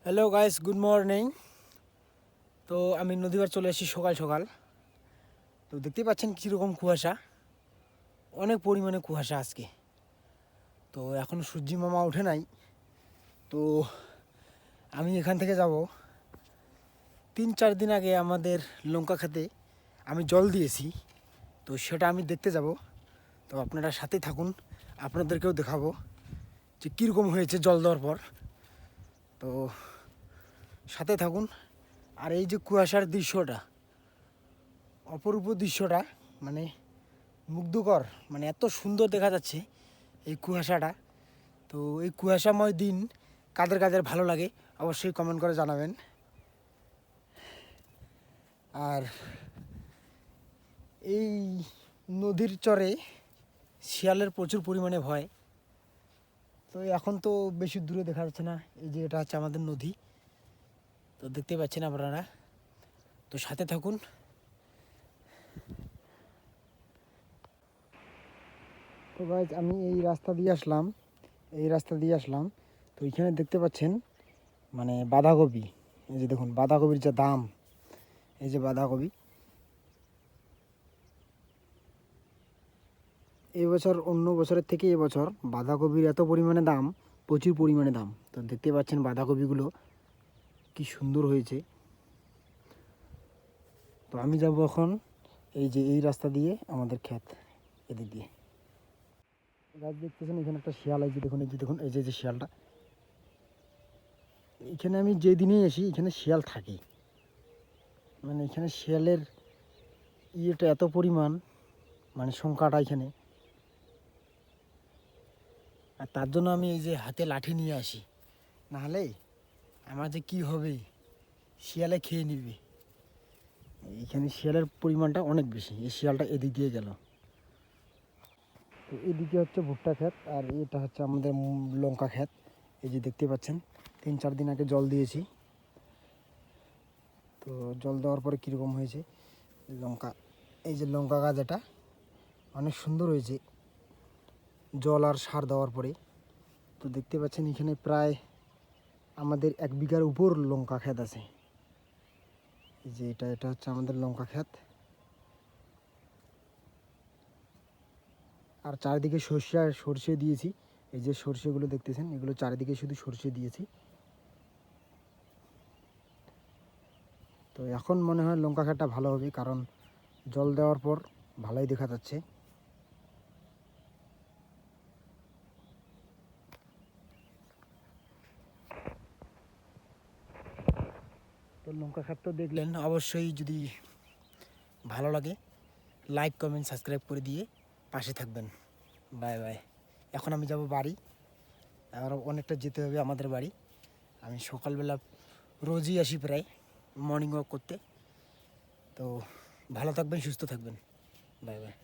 Hello guys, good morning. তো আমি নদীবার চলে এসেছি সকাল সকাল। তো দেখতেই পাচ্ছেন কীরকম কুয়াশা, অনেক পরিমাণে কুয়াশা আজকে। তো এখনও সূর্যি মামা ওঠে নাই। তো আমি এখান থেকে যাব 3-4 দিন আগে আমাদের লঙ্কা খেতে আমি জল দিয়েছি, তো সেটা আমি দেখতে যাব। তো আপনারা সাথে থাকুন, আপনাদেরকেও দেখাবো যে কীরকম হয়েছে জল দেওয়ার পর। তো সাথে থাকুন। আর এই যে কুয়াশার দৃশ্যটা, অপরূপ দৃশ্যটা, মানে মুগ্ধকর, মানে এত সুন্দর দেখা যাচ্ছে এই কুয়াশাটা। তো এই কুয়াশাময় দিন কাদের কাদের ভালো লাগে অবশ্যই কমেন্ট করে জানাবেন। আর এই নদীর চরে শিয়ালের প্রচুর পরিমাণে ভয়। তো এখন তো বেশি দূরে দেখা যাচ্ছে না, এই যে এটা হচ্ছে আমাদের নদী, তো দেখতে পাচ্ছেন আপনারা। তো সাথে থাকুন। তো গাইজ আমি এই রাস্তা দিয়ে আসলাম, তো এখানে দেখতে পাচ্ছেন মানে বাঁধাকপি। এই যে দেখুন বাঁধাকপির যে দাম, এই যে বাঁধাকপি এই বছর অন্য বছরের থেকে এবছর বাঁধাকপির এত পরিমাণে দাম, প্রচুর পরিমাণে দাম। তো দেখতে পাচ্ছেন বাঁধাকপিগুলো কি সুন্দর হয়েছে। তো আমি যাব এখন এই যে এই রাস্তা দিয়ে আমাদের ক্ষেত, এদিক দিয়ে। গাছ দেখতেছেন এখানে একটা শিয়াল, এই যে দেখুন, এই যে দেখুন, এই যে শিয়ালটা। এখানে আমি যেদিনই আসি এখানে শিয়াল থাকে, মানে এখানে শিয়ালের ইয়েটা এত পরিমাণ, মানে সংখ্যাটা এখানে। আর তার জন্য আমি এই যে হাতে লাঠি নিয়ে আসি, নাহলে আমার যে কী হবে, শিয়ালে খেয়ে নিবে। এইখানে শিয়ালের পরিমাণটা অনেক বেশি। এই শিয়ালটা এদিক দিয়ে গেল। তো এদিকে হচ্ছে ভুট্টা ক্ষেত, আর এটা হচ্ছে আমাদের লঙ্কা ক্ষেত। এই যে দেখতে পাচ্ছেন 3-4 দিন আগে জল দিয়েছি। তো জল দেওয়ার পরে কীরকম হয়েছে লঙ্কা, এই যে লঙ্কা গাছ, এটা অনেক সুন্দর হয়েছে জল আর সার দেওয়ার পরে। তো দেখতে পাচ্ছেন এখানে প্রায় আমাদের 1 বিঘার উপর লঙ্কা ক্ষেত আছে। এই যে এটা হচ্ছে আমাদের লঙ্কা ক্ষেত। আর চারিদিকে সর্ষে দিয়েছি। এই যে সর্ষেগুলো দেখতেছেন, এগুলো চারিদিকে শুধু সর্ষে দিয়েছি। তো এখন মনে হয় লঙ্কা ক্ষেতটা ভালো হবে, কারণ জল দেওয়ার পর ভালোই দেখা যাচ্ছে। তো লঙ্কা ক্ষেত তো দেখলেন, অবশ্যই যদি ভালো লাগে লাইক কমেন্ট সাবস্ক্রাইব করে দিয়ে পাশে থাকবেন। Bye bye. এখন আমি যাব বাড়ি, আর অনেকটা যেতে হবে আমাদের বাড়ি। আমি সকালবেলা রোজই আসি প্রায় মর্নিং ওয়াক করতে। তো ভালো থাকবেন, সুস্থ থাকবেন। Bye bye.